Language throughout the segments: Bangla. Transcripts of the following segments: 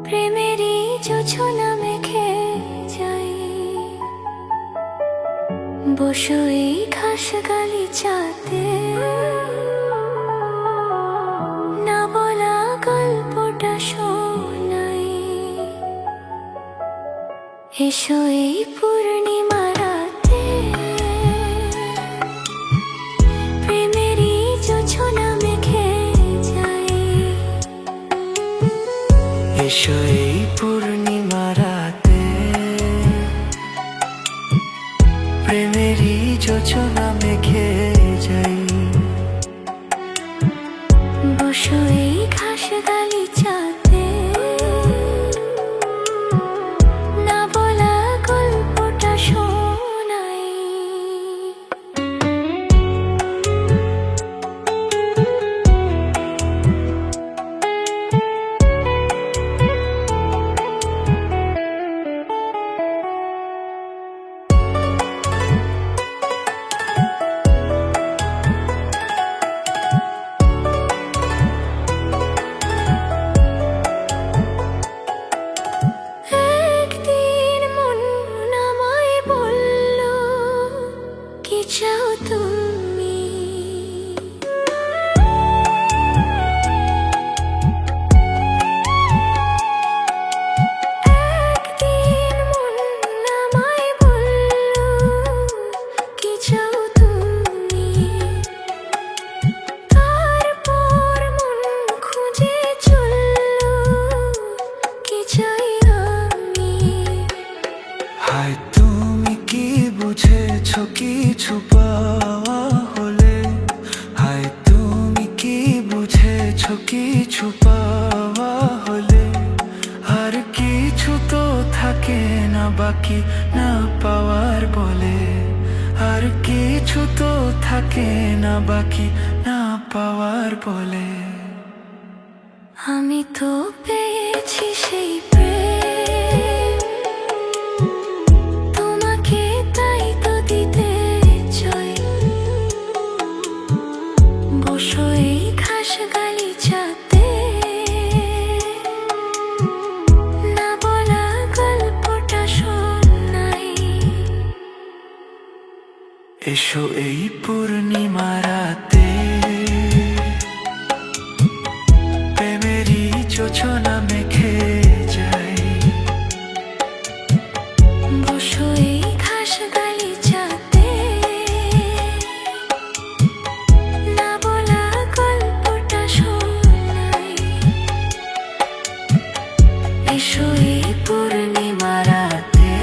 প্রেমেরই জোছনা মেখে যাই, বসো এই ঘাস গালিচাতে, না বলা গল্পটা শোনাই। এসো এই পূর্ণিমা রাতে, প্রেমেরই জোছনা মেখে যাই। এসো এই পূর্ণিমা রাতে, প্রেমেরই যোজনা মেখে যাই। বসো এই ঘাস গালিচাতে, না বলা গল্পটা শোনাই। একদিন মন আমায় বলল, কি চাও তুমি? একদিন মন আমায় বলল, কি চাও তুমি? তারপর মন খুঁজে চলল, কি চাই আমি? হায় তুমি কি বুঝেছ কিছু পাওয়া হলে? হায় তুমি কি বুঝেছ কিছু পাওয়া হলে? আর কিছু তো থাকে না বাকি না পাওয়ার বলে। আর কিছু তো থাকে না বাকি না পাওয়ার বলে। আমি তো পেয়েছি সেই প্রেম, তোমাকে তাই তো দিতে চাই। বসো এই ঘাস গালিচাতে, না বলা গল্পটা শোনাই। এসো এই পূর্ণিমা রাতে, প্রেমেরই যোজনা মেখে যাই। বসো এই ঘাস গালিচাতে, না বলা গল্পটা শোনাই। এসো এই পূর্ণিমা রাতে,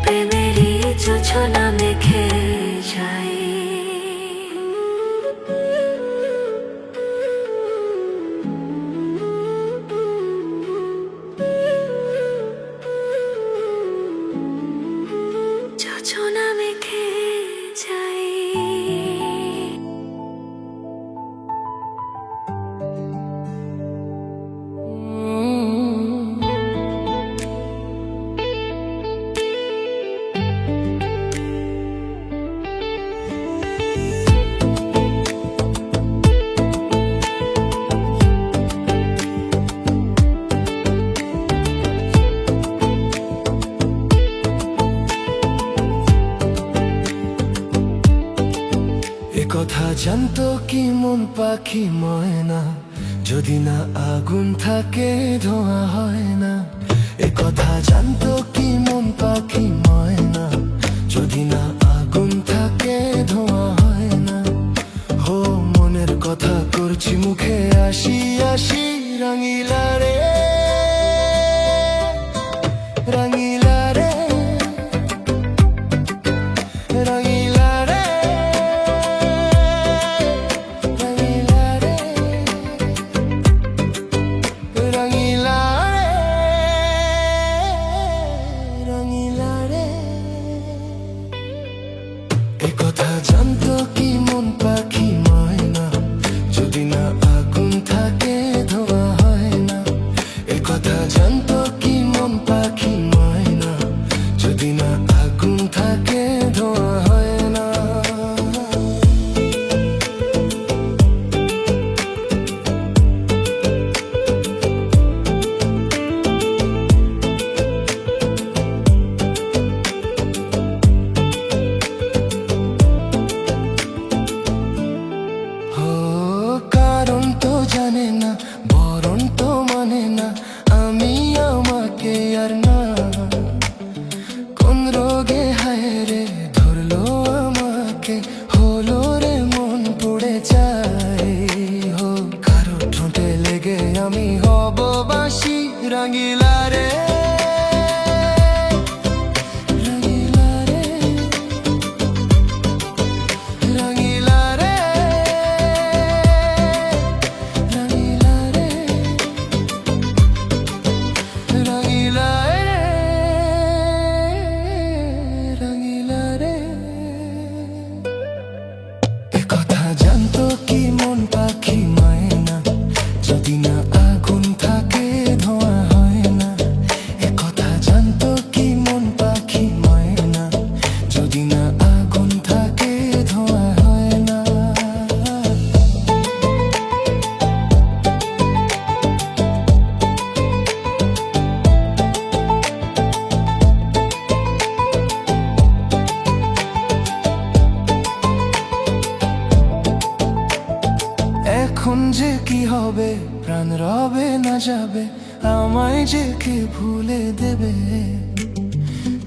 প্রেমেরই যোজনা মেখে যাই। যোজনা মেখে যাই। কথা জানতো কি মন পাখি ময়না, যদি না আগুন থাকে ধোঁয়া হয় না। এ কথা জানতো কি মন পাখি ময়না, যদি না আগুন থাকে ধোঁয়া হয় না। হো মনের কথা করছি মুখে আসি আসি, রাঙিলা রে রাঙিলা রে রাঙিলা রে রাঙিলা রে রাঙিলা রে। এ কথা জানতো কি মন পাখি ময়না, যদি না আগুন থাকে ধোঁয়া হয় না। এ কথা জানতো কি মন পাখি ময়না, যদি না আগুন থাকে ধোঁয়া হয় না। আমি হব বাঁশি রাঙিলা রে রাঙিলা রে রাঙিলা রে রাঙিলা রে রাঙিলা রে রাঙিলা রে একথা জানতো কি মন পাখি ময়না যদি না আগুন থাকে ধোঁয়া হয় না একথা জানতো কি মন পাখি ময়না যদি না আগুন থাকে ধোঁয়া হয় না এখন যে কি হবে প্রাণ রবে না যাবে আমায় যে কে ভুলে দেবে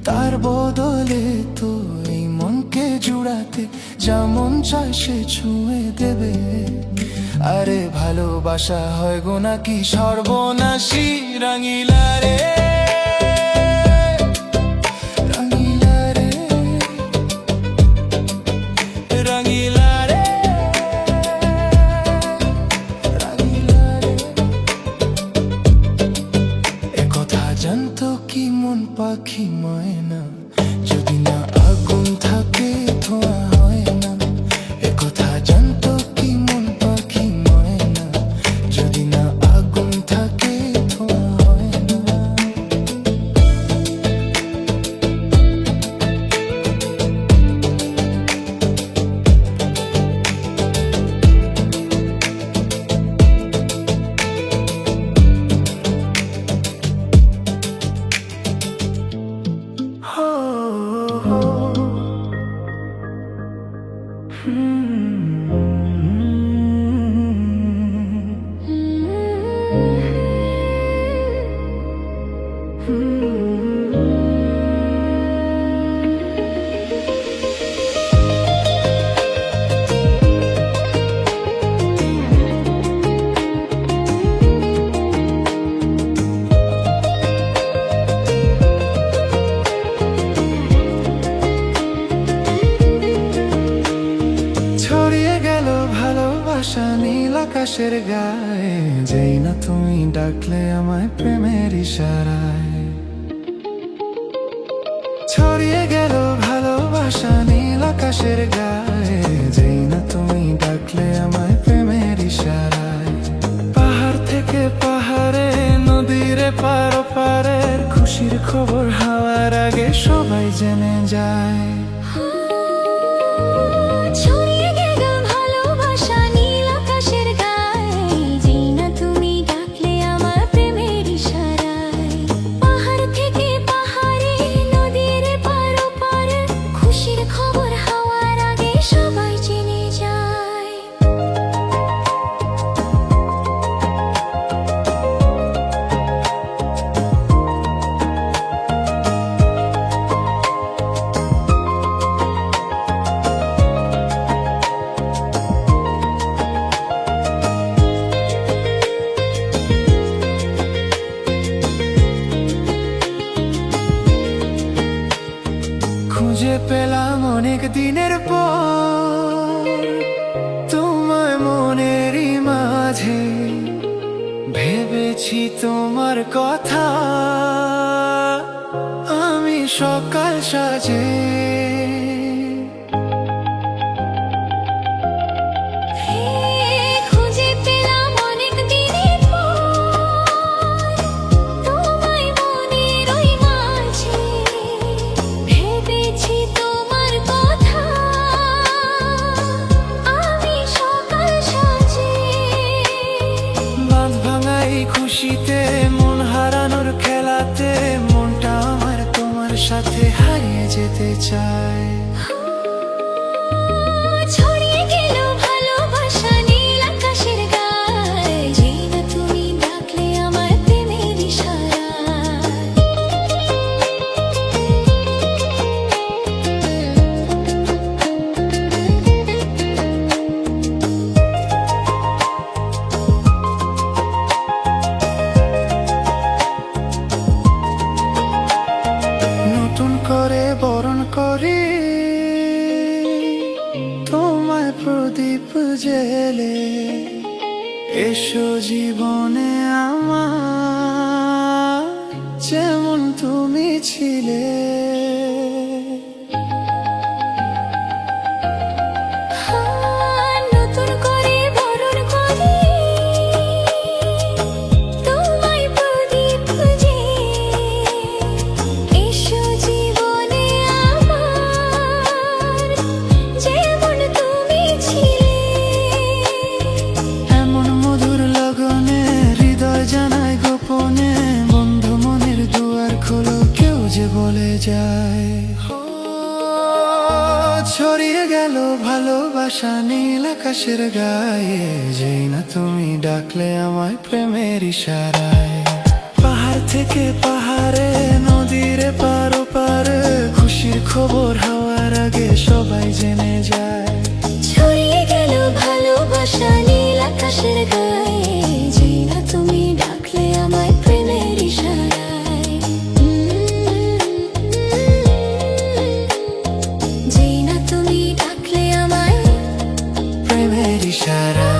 তার বদলে তো এই মনকে জুড়াতে যেমন চায় সে ছুঁয়ে দেবে আরে ভালোবাসা হয় গো নাকি সর্বনাশী রাঙিলা রে রাঙিলা রে রাঙিলা রে রাঙিলা রে একথা জানতো কি মন পাখি ময়না যদি না আগুন থাকে ধোঁয়া হয় না একথা জানতো কি মন পাখি ময়না যদি না আগুন থাকে ধোঁয়া হয় না ho ho ছড়িয়ে গেল ভালোবাসা নীল আকাশের গায়ে যেই না তুমি ডাকলে আমায় প্রেমের ইশারায় ছড়িয়ে গেল ভালোবাসা নীল আকাশের গায়ে যেই না তুমি ডাকলে আমায় প্রেমের ইশারায় পাহাড় থেকে পাহাড়ে নদীর পার পারের খুশির খবর হওয়ার আগে সবাই জেনে যায় ছড়িয়ে গেল ভালোবাসা নীল আকাশের গায়ে যেই না তুমি ডাকলে আমার প্রেমের ইশারায় পাহাড় থেকে পাহাড়ে নদীর পার পারে খুশির খবর হওয়ার আগে সবাই জেনে যায় খুঁজে পেলাম অনেক দিনের পর তোমায় মনেরই মাঝে ভেবেছি তোমার কথা আমি সকাল সাজে খুঁজে পেলাম অনেক দিনের পর তোমায় মনের ওই মাঝে ভেবেছি তোমার কথা আমি সকাল সাজে বাঁধ ভাঙাই খুশিতে মন হারানোর খেলাতে মনটা আমার তোমার সাথে হারিয়ে যেতে চায় ছড়িয়ে গেল ভালোবাসা নীল আকাশের গায়ে যেই না তুমি ডাকলে আমার প্রেমের ইশারায় এসো জীবনে আমার, যেমন তুমি ছিলে। নতুন করে বরণ করি তোমায় প্রদীপ খুঁজে। এসো জীবনে আমার, যেমন তুমি ছিলে। এমন মধুর লগনে হৃদয় জানায় গোপনে, বন্ধু মনের দুয়ার খোলো, কেউ যে বলে যায়। ছড়িয়ে গেল ভালোবাসা নীল আকাশের গায়ে, যেই না তুমি ডাকলে আমায় প্রেমের ইশারায়। পাহাড় থেকে পাহাড়ে, নদীর পার ওপারে, খুশির খবর হওয়ার আগে সবাই জেনে যায়। ছড়িয়ে গেল ভালোবাসা নীল আকাশের গায়ে, যেই না তুমি ডাকলে আমায় প্রেমের ইশারায়। যেই না তুমি ডাকলে আমায় প্রেমের ইশারায়।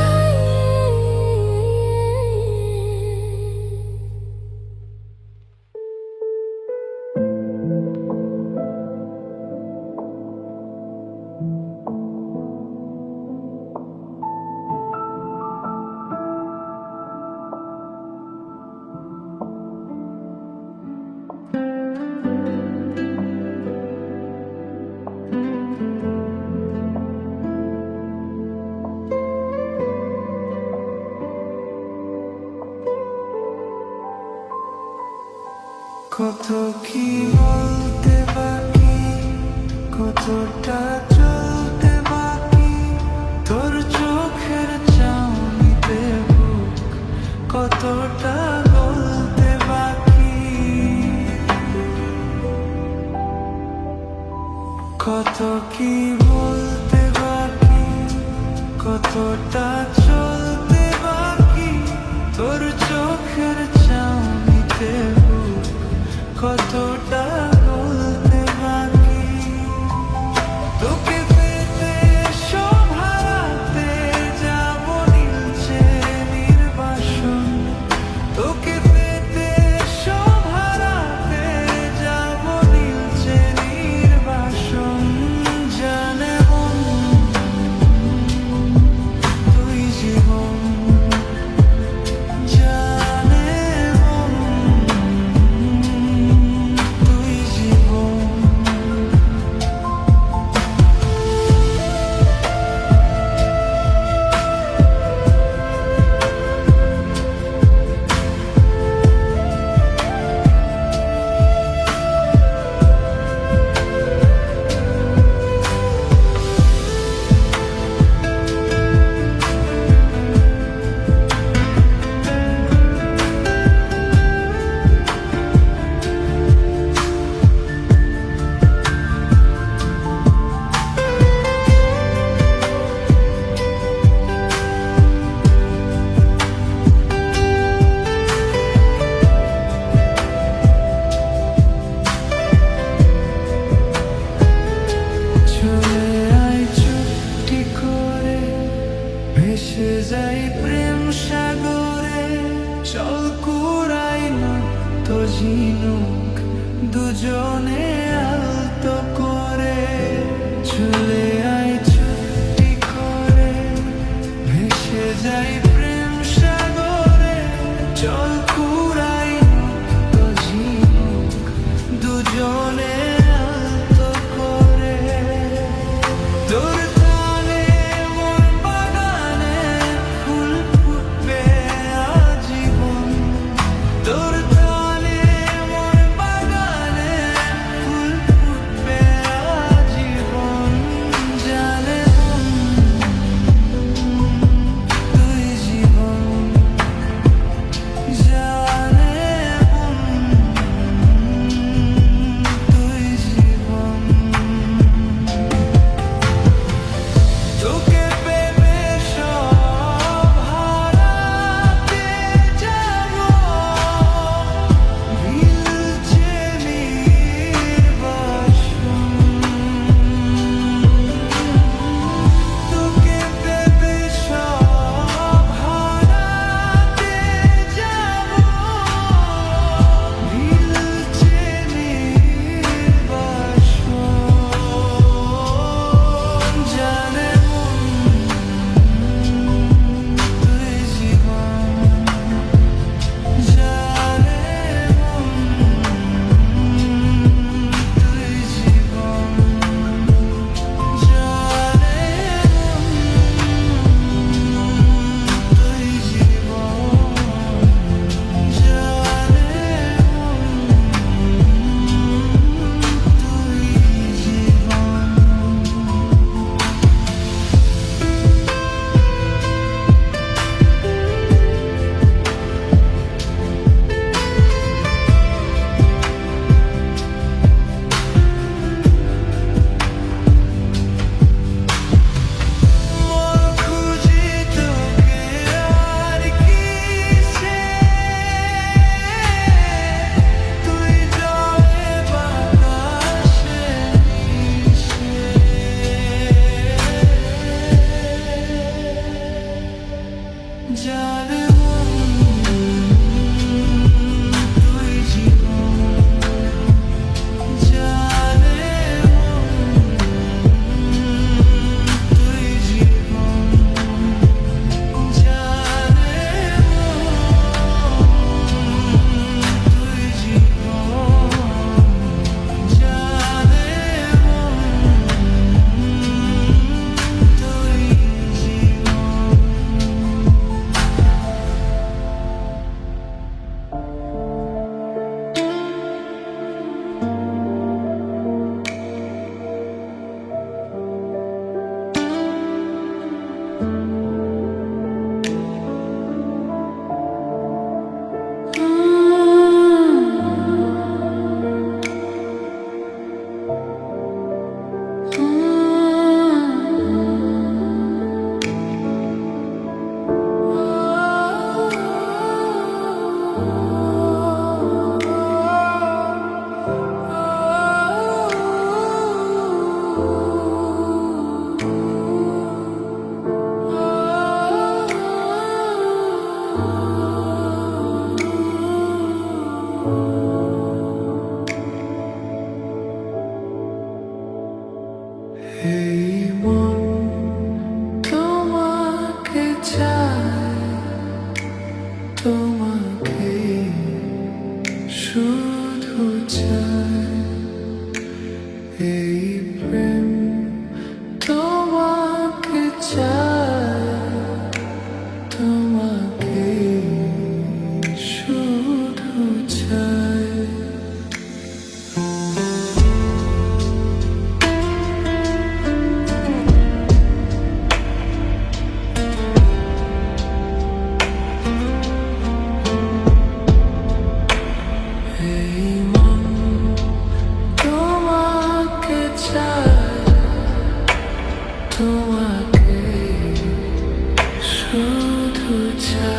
কত কি বলতে বাকি, কতটা চলতে বাকি, তোর চোখের চাউনিতে বুক কতটা বলতে বাকি। কত কি বলতে বাকি, কতটা চলতে বাকি, তোর চোখের চাউনিতে বুক কতটা বলতে বাকি। তোকে পেতে সব হারাতে যাব নীলচে নির্বাসন, তোকে পেতে সব হারাতে যাব নীলচে নির্বাসন। জানে মন তুই জীবন, জানে মন তুই জীবন। চলে আয় চুপটি করে, ভেসে যাই প্রেম সাগরে, চল কুড়াই না তো ঝিনুক দুজনে আলতো করে। চলে আয় চুপটি করে, ভেসে যাই প্রেম সাগরে, চল কুড়াই না তো ঝিনুক দুজনে আলতো করে। তোর তালে মন বাগানে ফুল ফুটবে আজীবন, তোর তালে মন বাগানে ফুল ফুটবে আজীবন। জানে মন তুই জীবন, জানে মন তুই জীবন, জানে মন তুই জীবন, জানে মন তুই জীবন, জানে মন তুই জীবন। এই মন তোমাকে চায়, তোমাকে শুধু চায়। এই প্রেম তোমাকে চায়, তোমাকে শুধু চায়। এই মন তোমাকে চায়, তোমাকে শুধু চায়।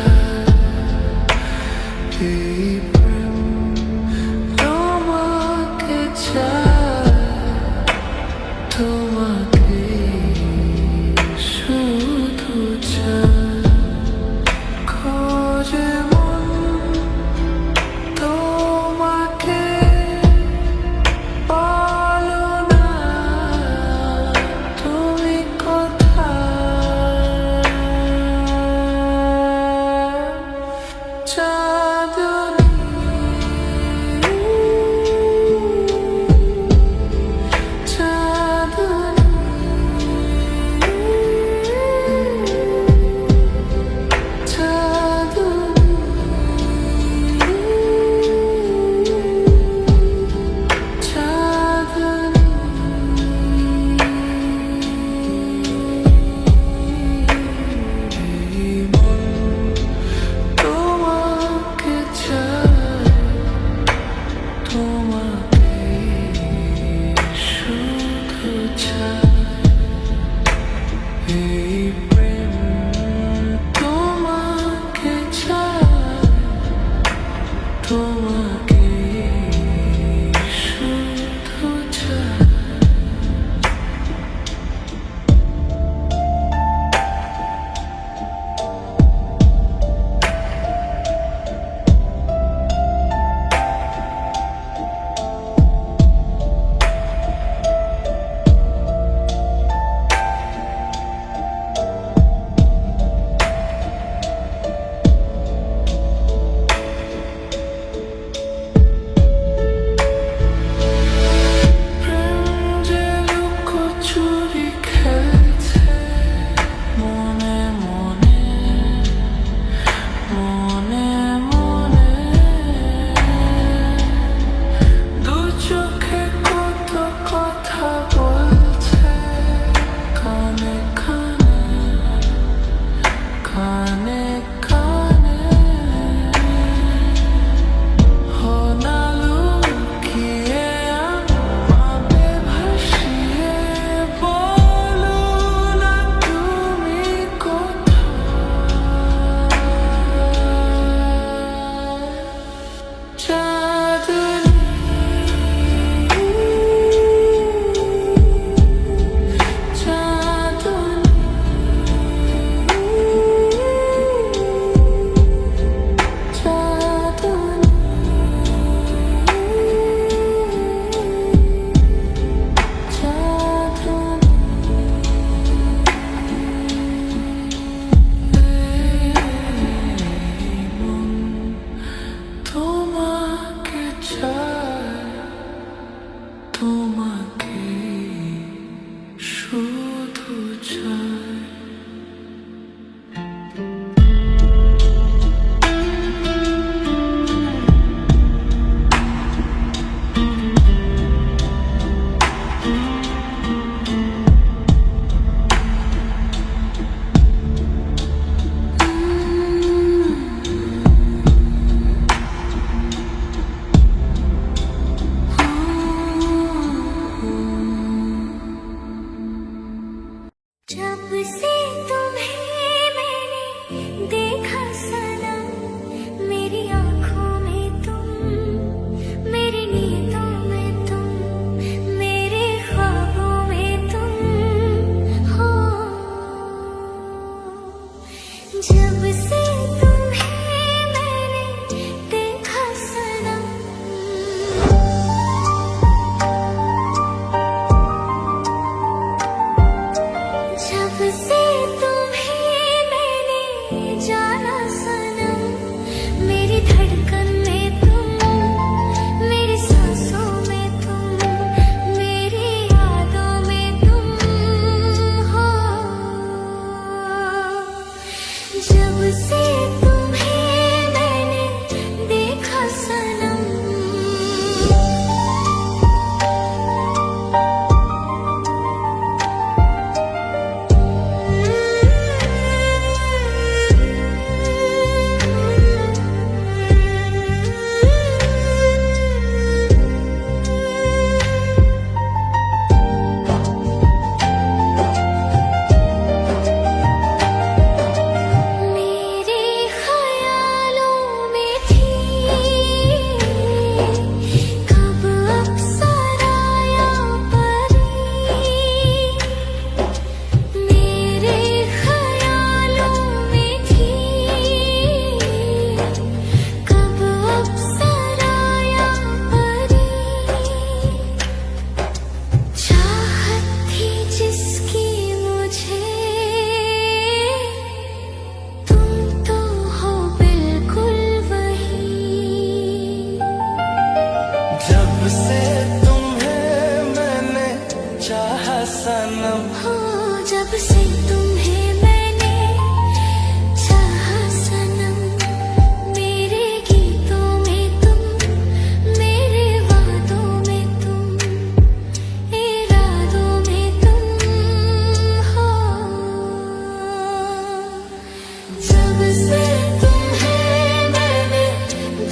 सनम मेरी आँखों में तुम मेरी नींदों में तुम मेरे ख्वाबों में तुम हो जब से तुम्हें मैंने देखा सनम जब से तुम्हें मैंने जाना सनम मेरी धड़कन में तुम मेरी सांसों में तुम मेरी यादों में तुम हो जब से तुम्हें मैंने देखा सनम मेरे ख्यालों में थी कब अप्सराया परी मेरे ख्यालों में थी कब अप्सराया परी चाहत थी जिसकी मुझे तुम तो हो बिल्कुल वही जब से तुम्हें मैंने चाहा सनम हो जब से तुम्हें मैंने चाहा सनम मेरे गीतों में तुम मेरे वादों में तुम इरादों में तुम हो जब से तुम्हें मैंने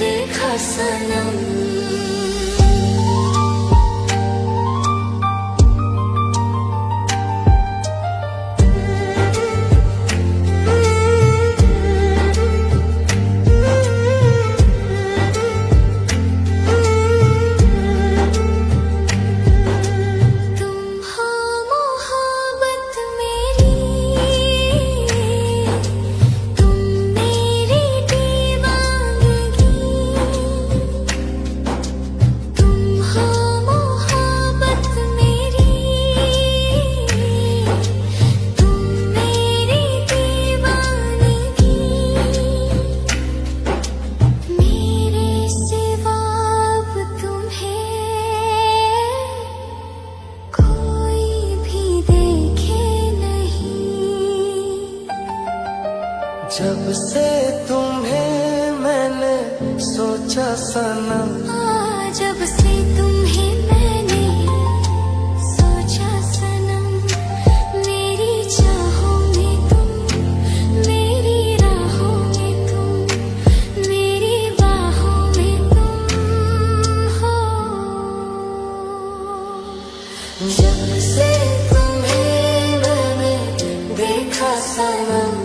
देखा सनम तुम हो मोहब्बत मेरी तुम मेरी दीवानगी तुम हो मोहब्बत मेरी तुम मेरी दीवानगी मेरे सिवा अब तुम्हें कोई भी देखे नहीं जब से तुम्हें मैंने सोचा सनम जब से तुम्हें मैंने सोचा सनम मेरी चाहों में तुम मेरी राहों में तुम मेरी बाहों में तुम हो जब से तुम्हें मैंने देखा सनम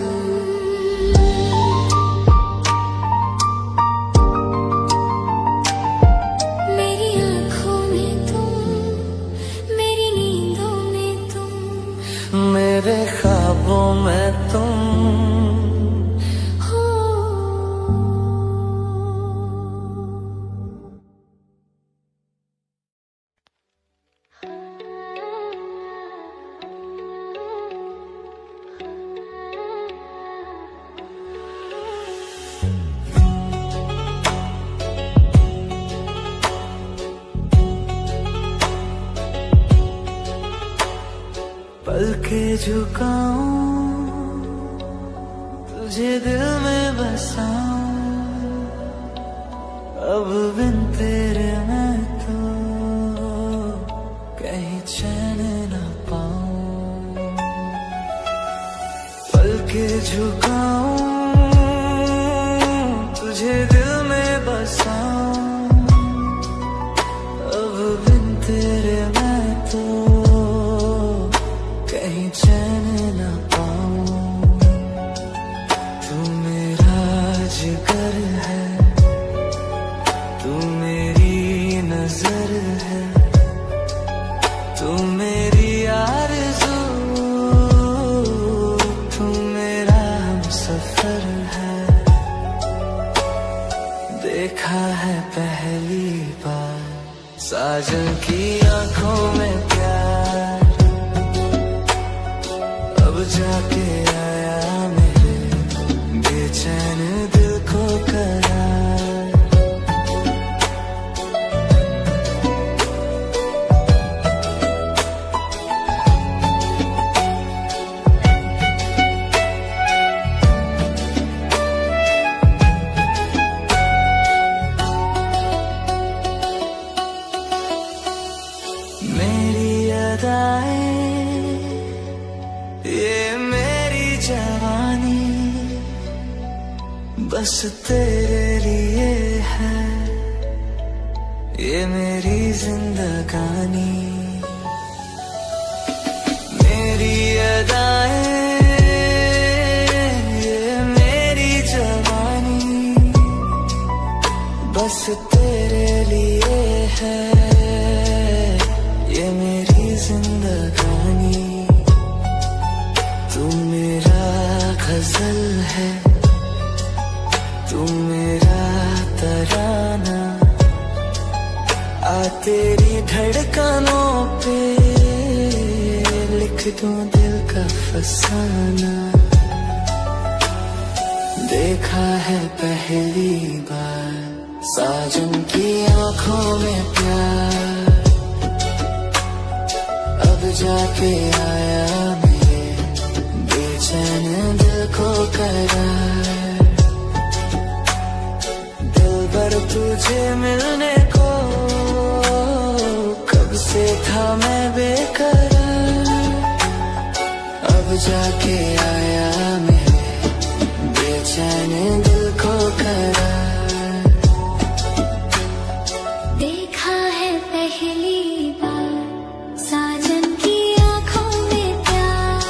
मेरी आँखों में तुम मेरी नींदों में तुम मेरे ख्वाबों में तुम हो पल के झुकाऊं तुझे दिल में बसाऊं अब बिन तेरे मैं तो कहीं चैन न पाऊं पल के झुकाऊं तुझे दिल में बसाऊं अब बिन तेरे मैं तो कहीं चैन न पाऊं तू है, तू मेरी नजर है, तू मेरी आरज़ू, तू मेरा हमसफर है। देखा है पहली बार साजन की आंखों में प्यार, अब जाके आया मेरे बेचैन दिल को करार। मेरी अदाएं, ये मेरी जवानी, बस तेरे लिए है, ये मेरी जिंदगानी। मेरी अदाएं, ये मेरी जवानी, बस तेरे लिए है, ये मेरी जिंदगानी। तू मेरा गजल है, तू मेरा तराना, आ तेरी धड़कनों पे लिख दूं दिल का फसाना। देखा है पहली बार साजन की आंखों में प्यार, अब जाके आया मेरे बेचैन दिल को करार। दिलबर तुझे मिलने को कब से था मैं बेकरार, अब जाके आया मेरे बेचैन दिल को करार। देखा है पहली बार साजन की आंखों में प्यार,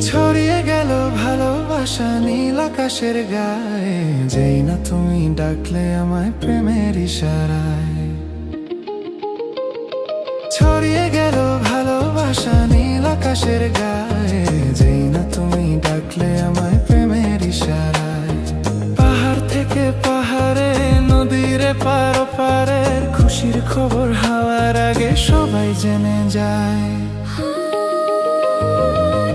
ছড়িয়ে গেল ভালোবাসা নীল আকাশের গায়ে, যেই না তুমি ডাকলে আমায় প্রেমের ইশারায়। ছড়িয়ে গেল ভালোবাসা নীল আকাশের গায়ে, যেই না তুমি ডাকলে আমায় প্রেমের ইশারায়। পাহাড় থেকে পাহাড়ে, নদীর পার পারের খুশির খবর হাওয়ার আগে সবাই জেনে যায়।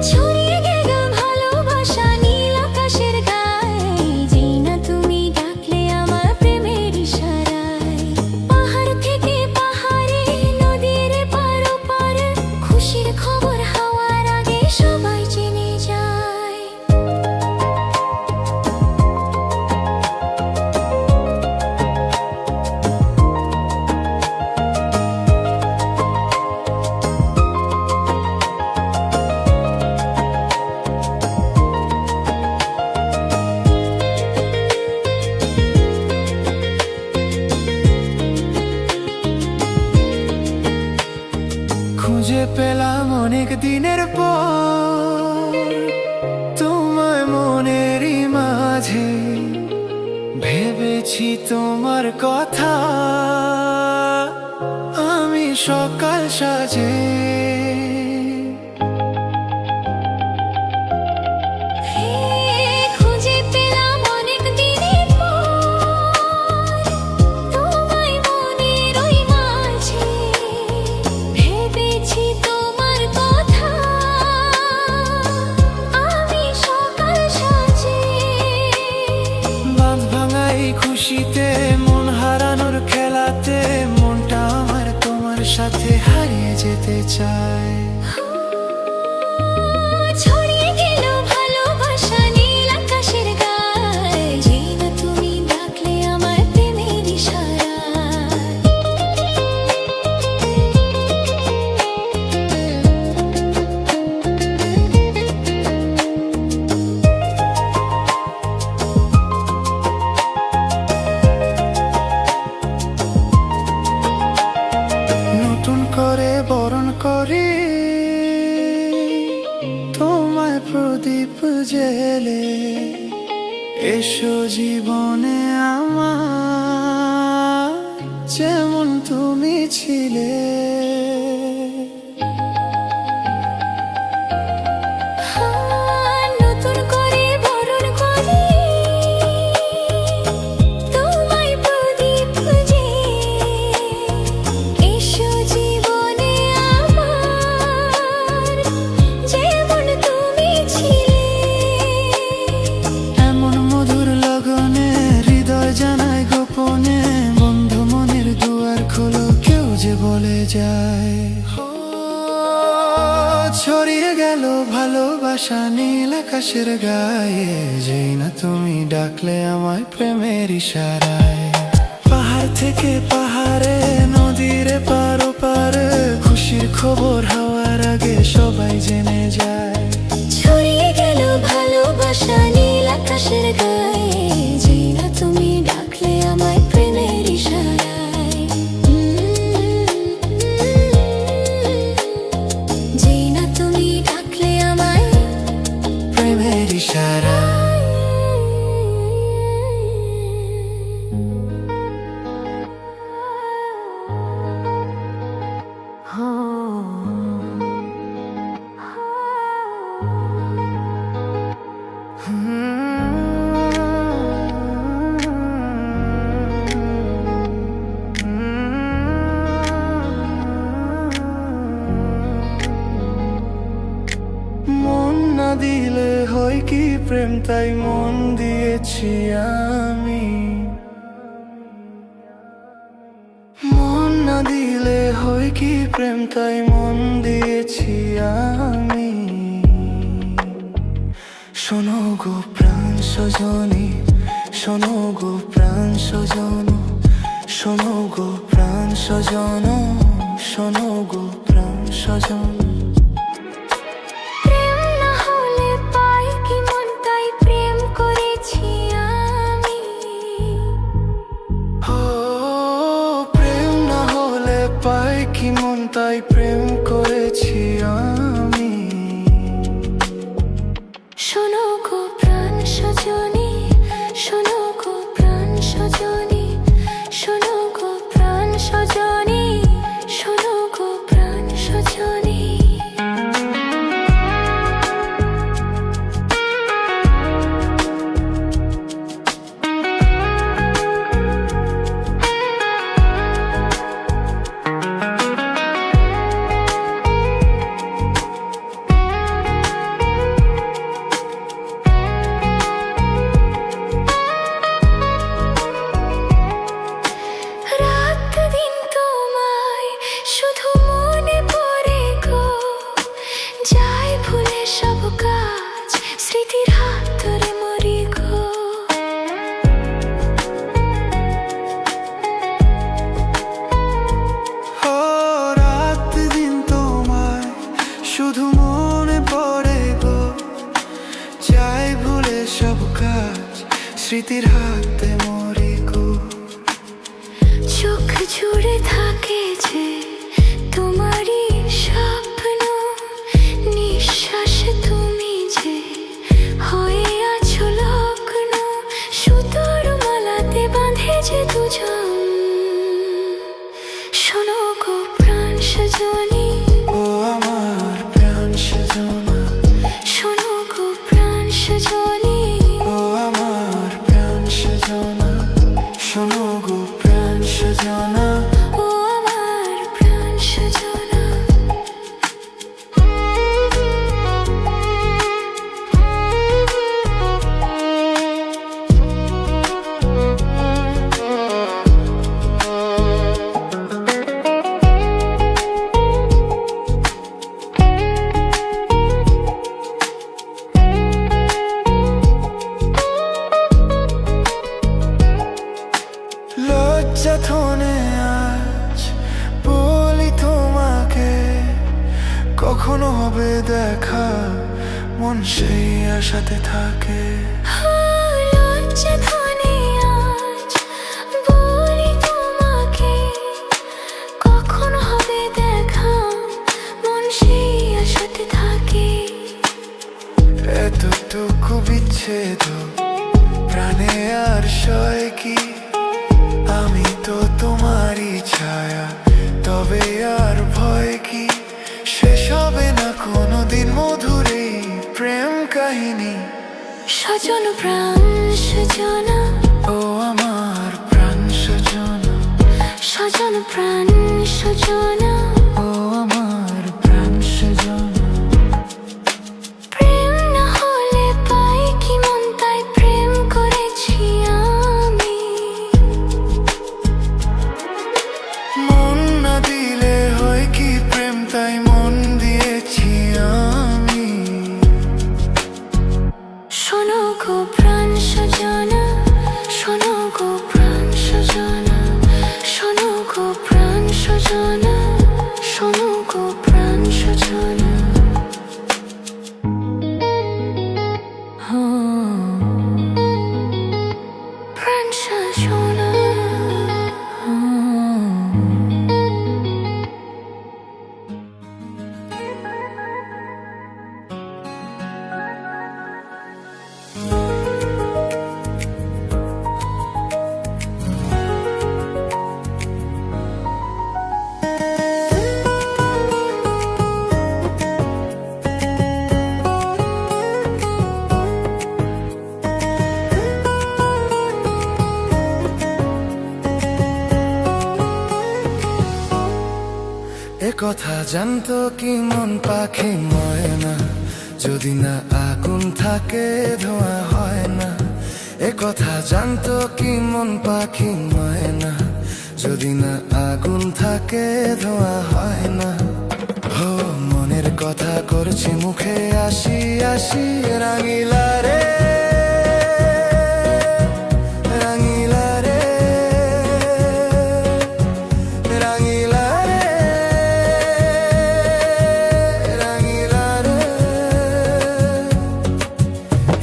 ছড়িয়ে গেল ভালোবাসা নীল আকাশের গায়ে, যেই না তুমি ডাকলে আমার প্রেমের ইশারায়। পাহাড় থেকে পাহাড়ে, নদীর পার পারে খুশির খবর হাওয়ার আগে সবাই জেনে যায়। খুঁজে পেলাম অনেক দিনের পর তোমায় মনেরই মাঝে, ভেবেছি তোমার কথা আমি সকাল সাজে। খুঁজে পেলাম অনেক দিনের পর তোমায় মনের ওই মাঝে, ভেবেছি তোমার কথা আমি সকাল সাজে। বাঁধ ভাঙা এই খুশিতে, মন হারানোর খেলাতে, মনটা আমার তোমার সাথে হারিয়ে যেতে চায়। ছড়িয়ে গেল ভালোবাসা নীল আকাশের গায়ে, যেই না তুমি ডাকলে আমার প্রেমের ইশারায়। করি তোমায় প্রদীপ জেলে। এসো জীবনে আমার যেমন তুমি ছিলে। নতুন করে বরণ করি তোমায় প্রদীপ জেলে। এসো জীবনে আমার যেমন তুমি ছিলে। এমন মধুর লগনে হৃদয় জানায় গোপনে, বন্ধু মনের দুয়ার খোলো, কেউ যে বলে যায়। ছড়িয়ে গেল ভালোবাসা নীল আকাশের গায়ে, যেই না তুমি ডাকলে আমায় প্রেমের ইশারায়। পাহাড় থেকে পাহাড়ে, নদীর পার ওপারে, খুশির খবর হওয়ার আগে সবাই জেনে যায়। ছড়িয়ে গেল ভালোবাসা নীল আকাশের গায়ে, যেই না তুমি ডাকলে আমায় প্রেমের ইশারায়। যেই না তুমি ডাকলে আমায় প্রেমের ইশারায়। মন না দিলে হয় কি প্রেম, তাই মন দিয়েছি আমি। মন না দিলে হয় কি প্রেম, তাই মন দিয়েছি আমি। শোনো গো প্রাণ সজনী, শোনো গো প্রাণ সজন, শোনো গো প্রাণ সজন, শোনো গো প্রাণ সজন। প্রেম না হলে পাই কি মন, তাই প্রেম করেছি আমি। ও প্রেম না হলে পাই কি মন, তাই প্রেম করেছি আমি। শোনো গো প্রাণ সজনী, শোনো গো প্রাণ সজনী, শোনো গো প্রাণ সজনী, শোনো গো প্রাণ সজনী। রাত দিন তোমায় শুধু মনে পড়ে গো, যাই ভুলে সব কাজ, স্মৃতির হাত ধরে মরি গো। ও রাত দিন তোমায় শুধু মনে পড়ে গো, চাই ভুলে সব কাজ, স্মৃতির হাতে মরি গো। চোখ জুড়ে থাকে যে তোমারই স্বপ্ন, নিঃশ্বাসে তুমি যে হয়ে আছো লগ্ন, সুতোর মালাতে বাঁধে যে দুজন। শোনো গো প্রাণ সজনী, ও আমার প্রাণ সজনা, শোনো গো প্রাণ সজনী, ও আমার প্রাণ সজনা, শোনো গো প্রাণ সজনা। ও আমার প্রাণ সজনা। লজ্জা থনে আজ বলি তোমাকে, কখনো হবে দেখা, মন সেই আশাতে থাকে। লজ্জা ধনে আজ বলি তোমাকে, কখন হবে দেখা, মন এতটুকু বিচ্ছেদ প্রাণে আর সয় কি? আমি তো তোমারই ছায়া, তবে আর ভয় কি? শেষ হবে না কোনোদিন মধুর এই প্রেম কাহিনী। সজন প্রাণ সজনা, ও আমার প্রাণ সজনা, সজন প্রাণ সজনা, ও আমার প্রাণ সজনা। প্রেম না হলে পাই কি মন, তাই প্রেম করেছি আমি। মন না দিলে হয় কি প্রেম, তাই মন দিয়েছি আমি। শোনো গো প্রাণ সজনা, শোনো গো প্রাণ সজনা, শোনো গো প্রাণ সজনা, শোনো গো প্রাণ সজনা। প্রাণ সজনা। এ কথা জানতো কি মন পাখি ময়না, যদি না আগুন থাকে ধোঁয়া হয় না। এ কথা জানতো কি মন পাখি ময়না, যদি না আগুন থাকে ধোঁয়া হয় না। হো মনের কথা করছি মুখে আসি আসি, রাঙিলা রে রাঙিলা রে রাঙিলা রে রাঙিলা রে।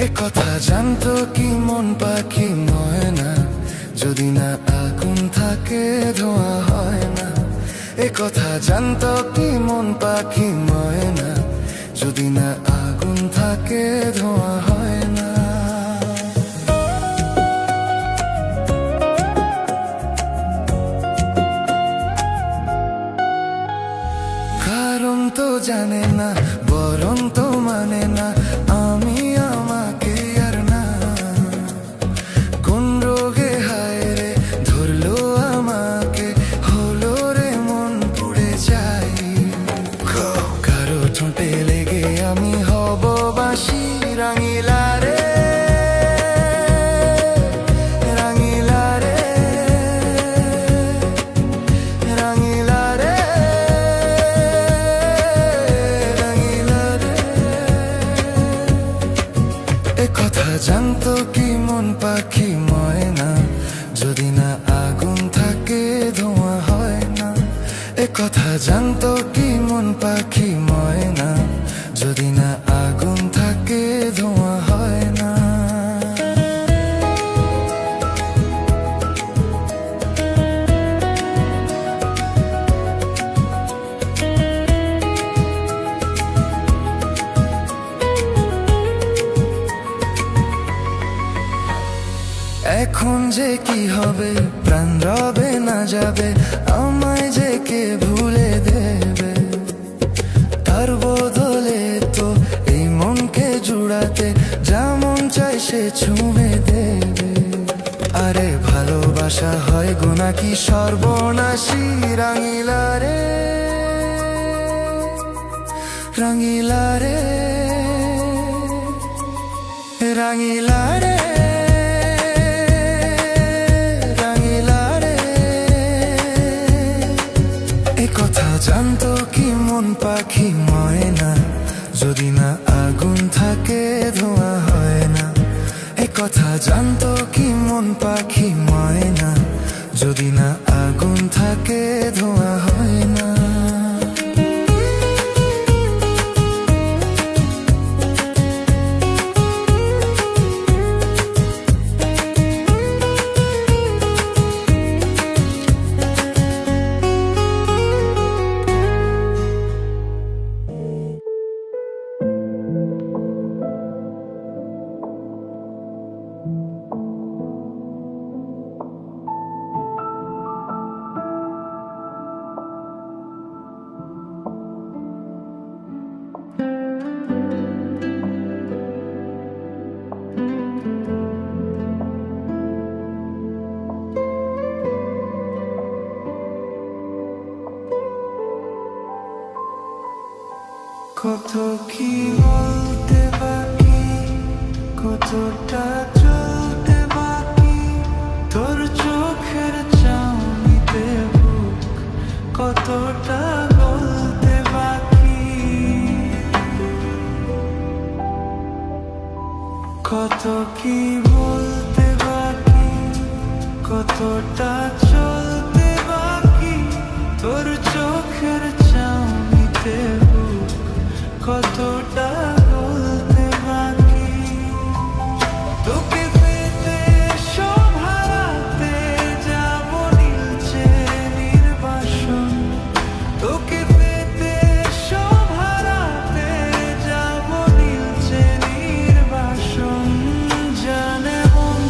এ কথা জানতো কি মন পাখি ময়না, যদি না আগুন থাকে ধোঁয়া হয় না। এ কথা জানতো কি মন পাখি ময়না, যদি না আগুন থাকে ধোঁয়া হয় না। কারণ তো জানে না, বরং তো মানে না, আমি আমাকে আর না। কোন রোগে হায় রে ধরলো আমাকে, হলো রে মন পুড়ে যাই। কারো ঠোঁটে লেগে আমি হব বাসি, রাঙিলা রে রাঙিলা রে রাঙিলা রে রাঙিলা রে। এ কথা জানতো কি মন পাখি ময়না, যদি না আগুন থাকে ধোঁয়া হয় না। এ কথা জানতো কি মন পাখি ময়না, যদি না আগুন থাকে ধোঁয়া হয় না। এখন যে কি হবে, প্রাণ রবে না যাবে, আমায় যে কে ভুলে দেবে। তার বদলে তো এই মনকে জুড়াতে যেমন চাই সে ছুঁয়ে দেবে। আরে ভালোবাসা হয় গো নাকি সর্বনাশী, রাঙিলা রে রাঙিলা রে রাঙিলা রে রাঙিলা রে। এ কথা জানতো কি মন পাখি ময়না, যদি না আগুন থাকে ধোঁয়া হয় না। এ কথা জানতো কি মন পাখি ময়না, যদি না আগুন থাকে ধোঁয়া হয় না। কত কি বলতে বাকি, কতটা চলতে বাকি, তোর চোখের চাউনিতে বুক কতটা বলতে বাকি, কত কি বলতে বাকি, কতটা চলতে বাকি, তোর চোখের চাউনিতে বুক কতটা বলতে বাকি, তোকে পেতে সব হারাতে যাব নীলচে নির্বাসন, তোকে পেতে সব হারাতে যাব নীলচে নির্বাসন, জানে মন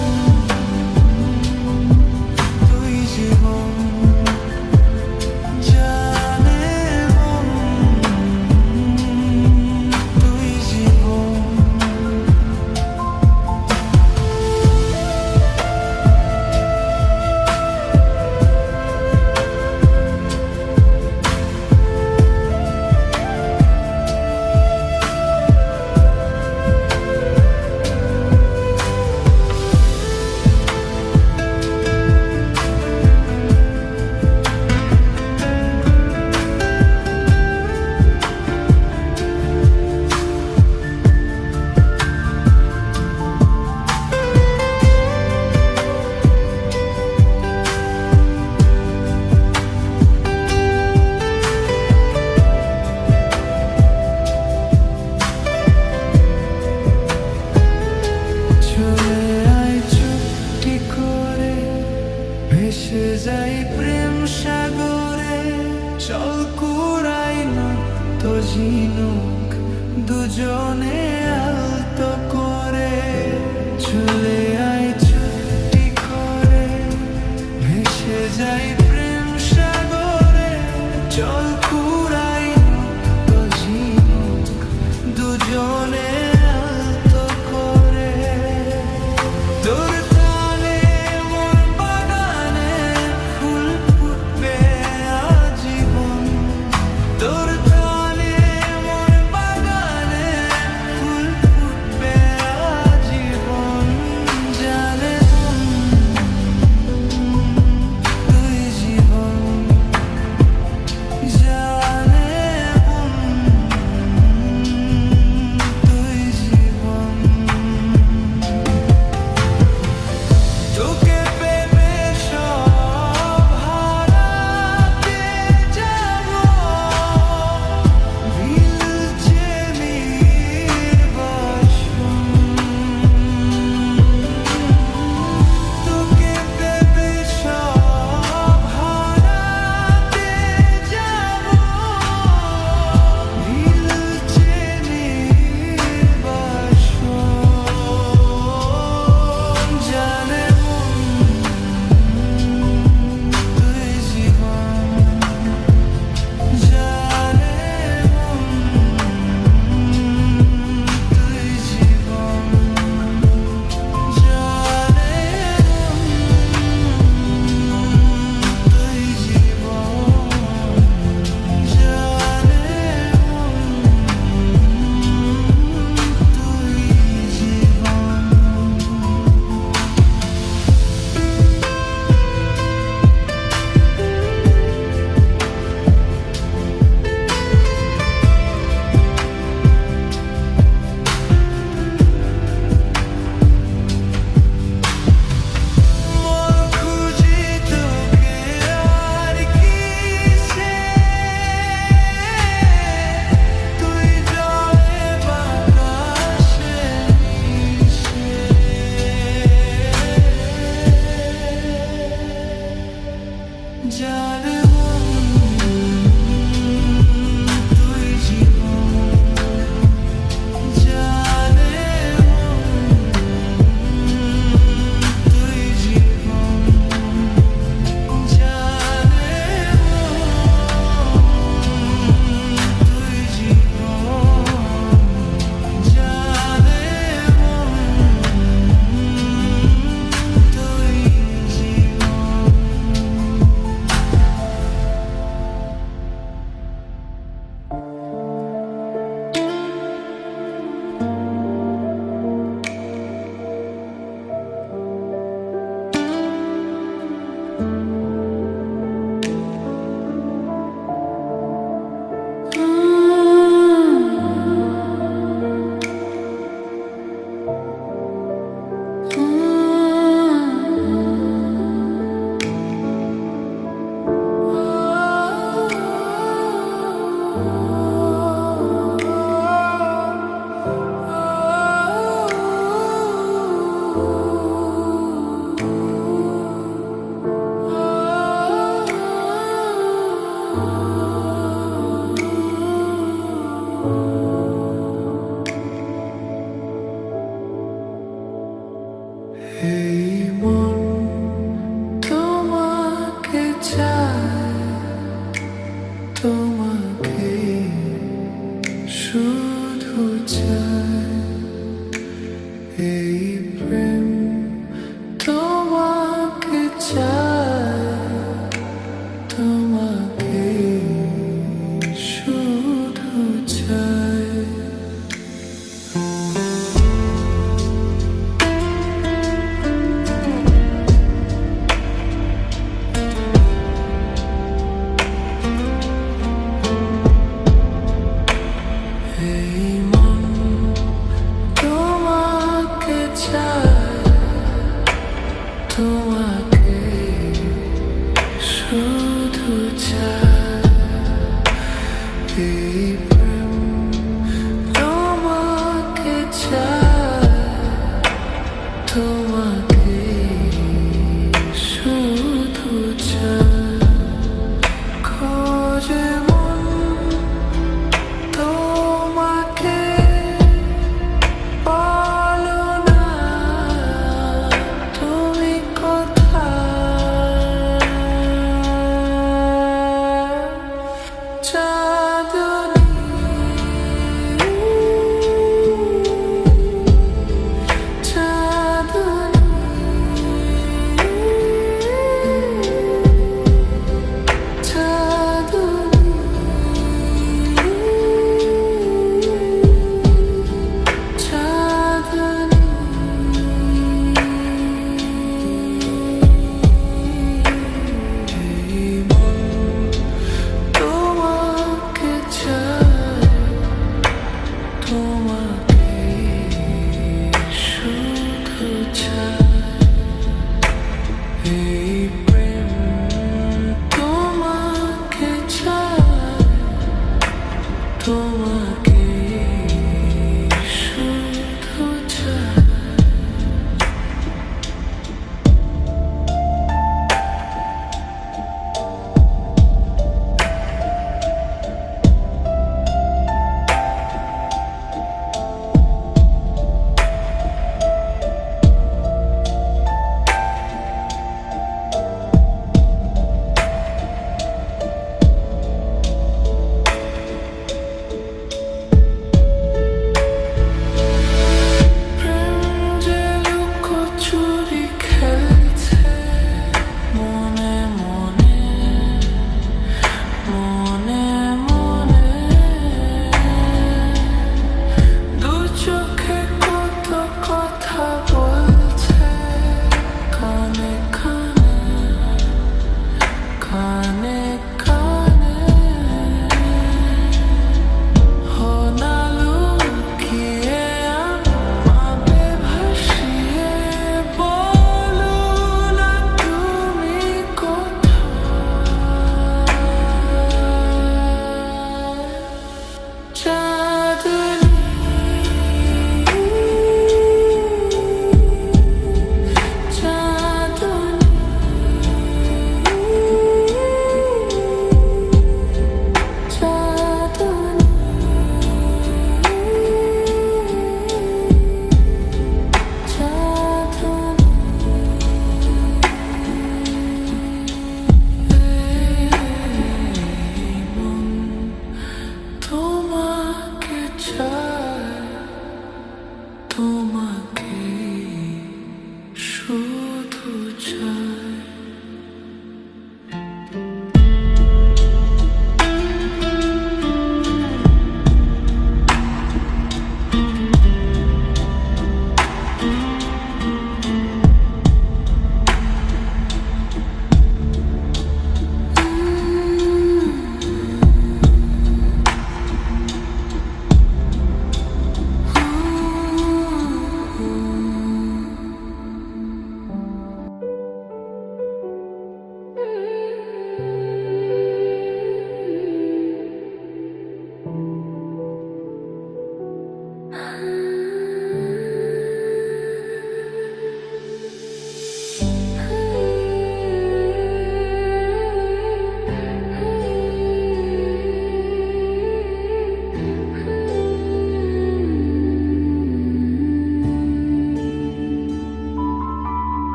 তুই জীবন, জানে মন তুই জীবন। চলে আয় চুপটি করে, ভেসে যাই প্রেম সাগরে, চল কুড়াই না তো ঝিনুক দুজনে আলতো করে, চলে আয় চুপটি করে, ভেসে যাই প্রেম সাগরে, চল কুড়াই না তো ঝিনুক দুজনে আলতো করে, তোর টানে মোর বাগানে ফুল ফুটবে আজীবন, তোর টানে মোর বাগানে ফুল ফুটবে আজীবন, জানে মন তুই শুধু চাই এই প্রেম তোমাকে চাই, তোমাকে শুধু চাই। এই মন তোমাকে চাই, তোমাকে শুধু চাই। এই প্রেম তোমাকে চাই, তোমাকে শুধু চাই। খোঁজে মন তোমাকে, বলো না তুমি কোথায়। চাঁদনী তোমাকে শুধু চাই।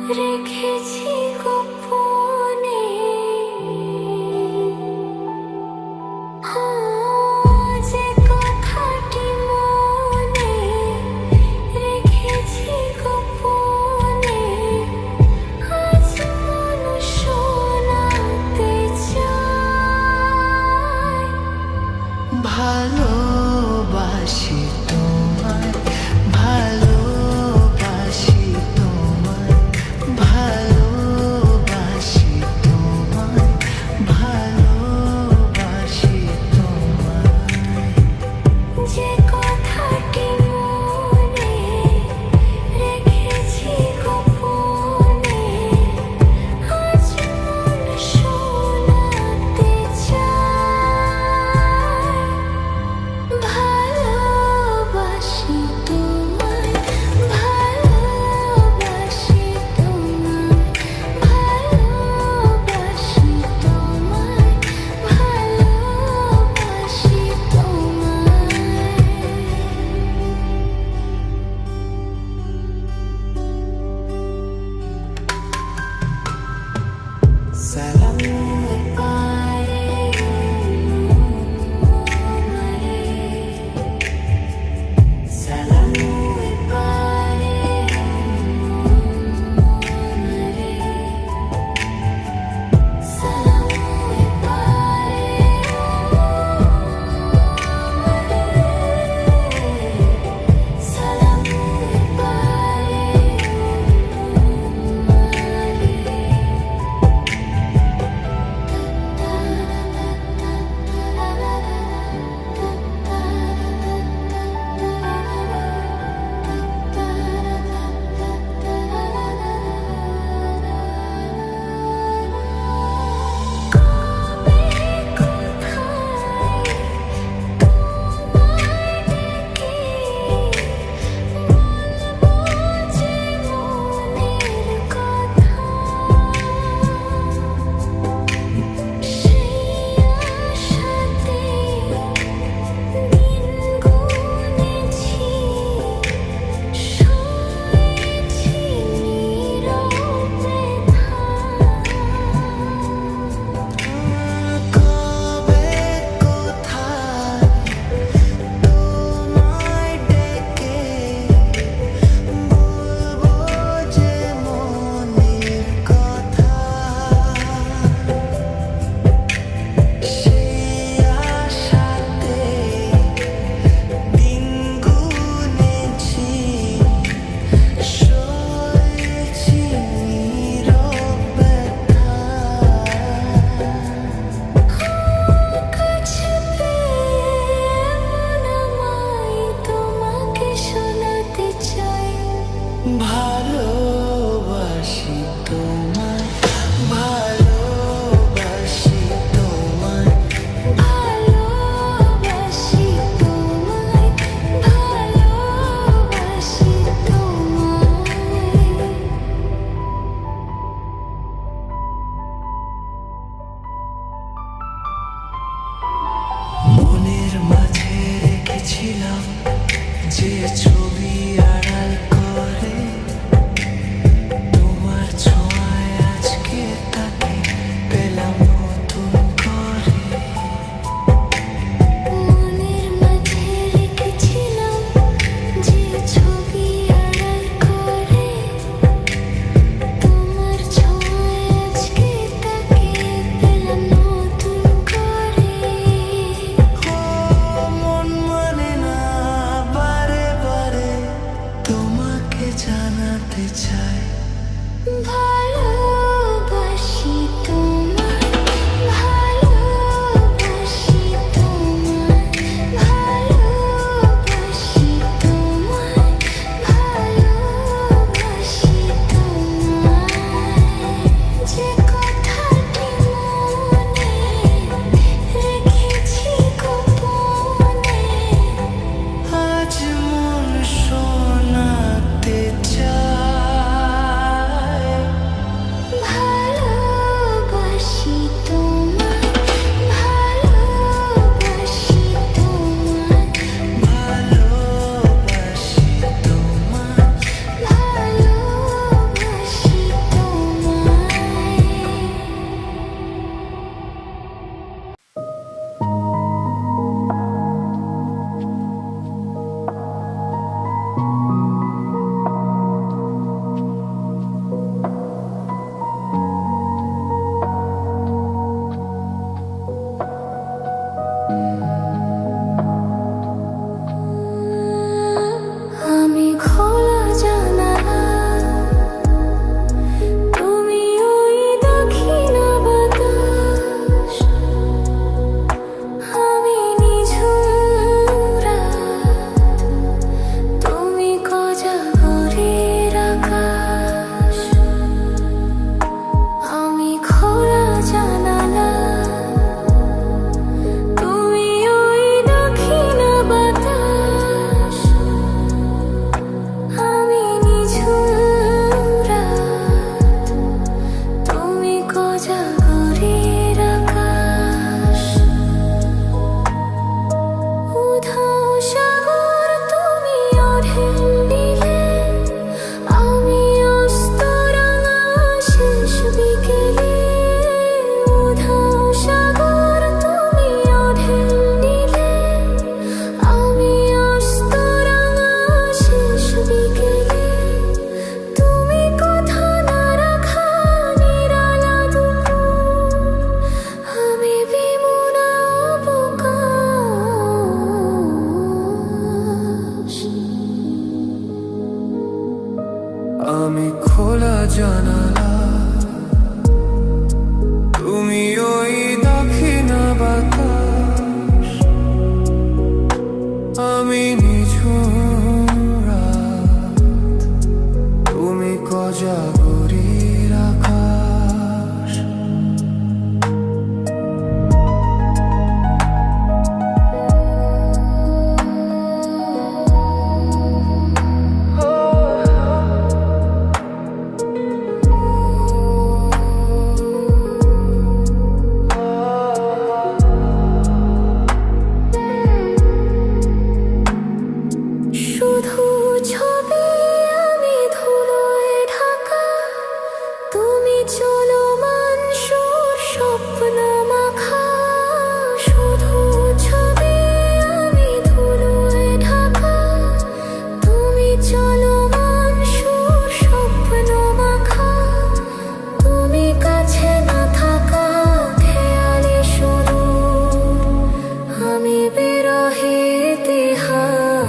রেখেছি গোপনে যে কথাটি মনে রেখেছি গোপনে আজ মন শোনাতে চায় ভালোবাসি তোমায় ভালোবাসি তোমায় ভালোবাসি তোমায় ভালোবাসি তোমায় যে কথাটি মনে রেখেছি গোপনে আজ মন শোনাতে চায় ভালোবাসি তোমায় ভালোবাসি তোমায় ভালোবাসি তোমায় ভালোবাসি তোমায় সালাম পারে সালাম পারে সালাম পারে সালাম কবে কোথায় তোমায় ডেকে বলবো যে মনের কথা সেই আশাতে দিন গুনেছি সয়েছি নীরব ব্যথা কাছে পেয়ে মন আমায় তোমাকে শোনাতে চাই ভালোবাসি তোমায় ভালোবাসি তোমায় ভালোবাসি তোমায় ভালোবাসি তোমায় মনের মাঝে রেখেছিলাম যে ছবি আড়াল করে তোমার ছোঁয়ায় আজকে তাকে পেলাম নতুন করে মনের মাঝে রেখেছিলাম যে ছবি আড়াল করে তোমার ছোঁয়ায় আজকে তাকে পেলাম নতুন করে ও মন মানে না বারে বারে তোমাকে জানাতে চাই ভালোবাসি তোমায় ভালোবাসি তোমায় ভালোবাসি তোমায় ভালোবাসি তোমায় যে কথাটি মনে রেখেছি গোপনে আজ মন শোনাতে চায় খোলা জানালা, তুমি ওই দক্ষিণা বাতাস, আমি নিঝুম রাত, তুমি কোজাগরীর আকাশ। শুধু ছবি আমি ধুলোয় ঢাকা, তুমি চলমান সুর স্বপ্ন মাখা। শুধু ছবি আমি ধুলোয় ঢাকা, তুমি চলমান সুর স্বপ্ন মাখা। তুমি কাছে না থাকা খেয়ালে শুধু আমি বিরহে ইতিহাস।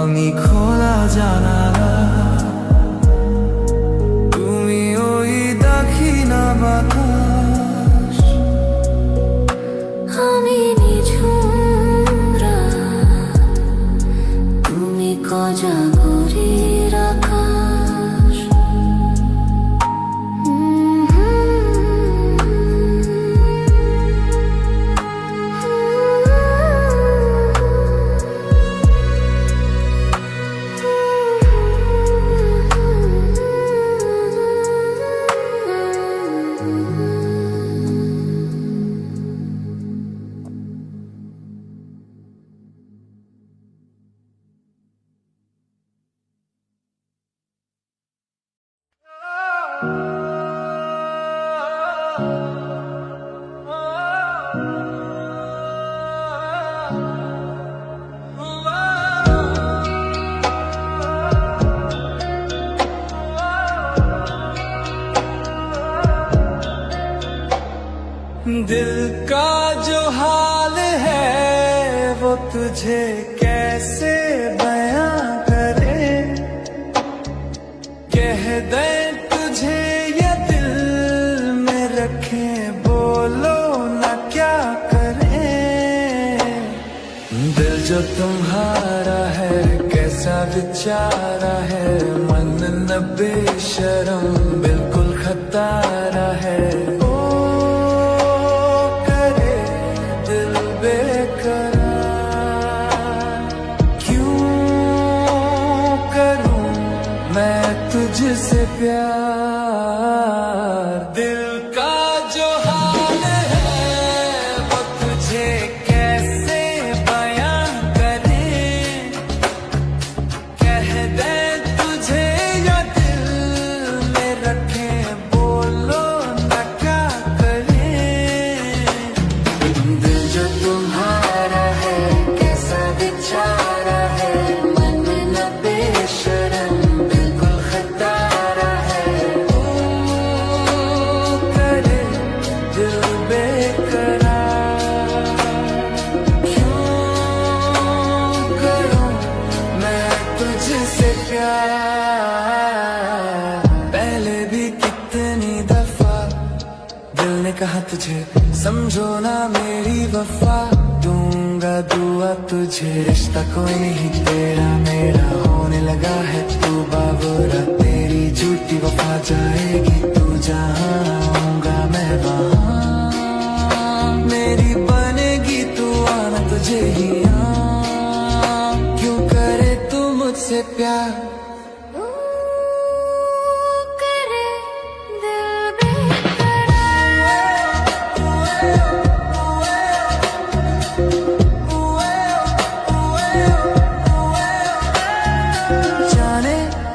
আমি খোলা জানালা, তুমি ওই দক্ষিণা বাতাস, আমি নিঝুম রাত, তুমি কোজাগরীর আকাশ। दिल का जो हाल है वो तुझे कैसे बयां करे, कह दे तुझे ये दिल में रखे, बोलो ना क्या करे। दिल जो तुम्हारा है कैसा बेचारा है, मन न बेशरम बिल्कुल खतारा है। तुझसे प्यार, दिल का जो हाल है वो तुझे कैसे बयां करे, कह दे तुझे या दिल में रखे, बोलो ना क्या करे। दिल जो तुम्हारा है कैसा बेचारा है, मन न बेशरम कहा तुझे समझो ना मेरी वफा, दूंगा दुआ तुझे, रिश्ता कोई नहीं तेरा मेरा होने लगा है तू बाबरा। तेरी झूठी वफा जाएगी तू जहाँ, आऊंगा मैं वहाँ, मेरी बनेगी तू आना तुझे ही क्यों करे तू मुझसे प्यार।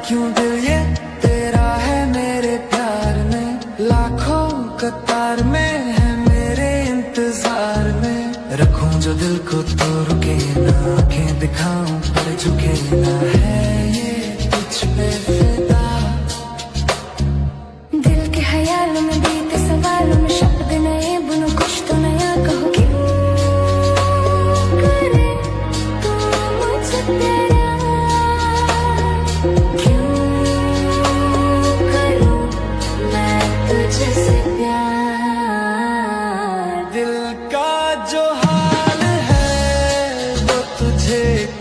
क्यों दिल ये तेरा है मेरे प्यार में, लाखों कतार में है मेरे इंतजार में। रखूं जो दिल को तो रुके ना, आंखें दिखाऊं पर झुके ना, है ये तुझ पे फिदा। दिल के ख्यालों में बीते सवालों में शब्द नए बुनो, कुछ तो नया कहो। क्यों करे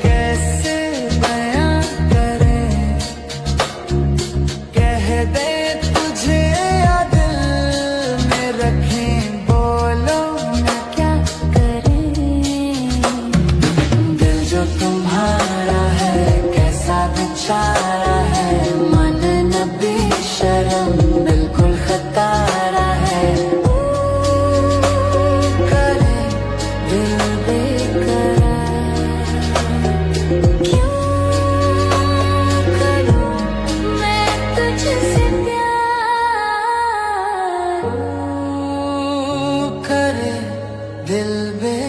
कैसे बयां करें, कह दे तुझे या दिल में रखें, बोलो ना क्या करें। दिल जो तुम्हारा है कैसा बेचारा है, मन न बेशरम बिल्कुल खतारा है, करे दिल बेकरार। क्यों करूं मैं तुझसे प्यार, करे दिल बे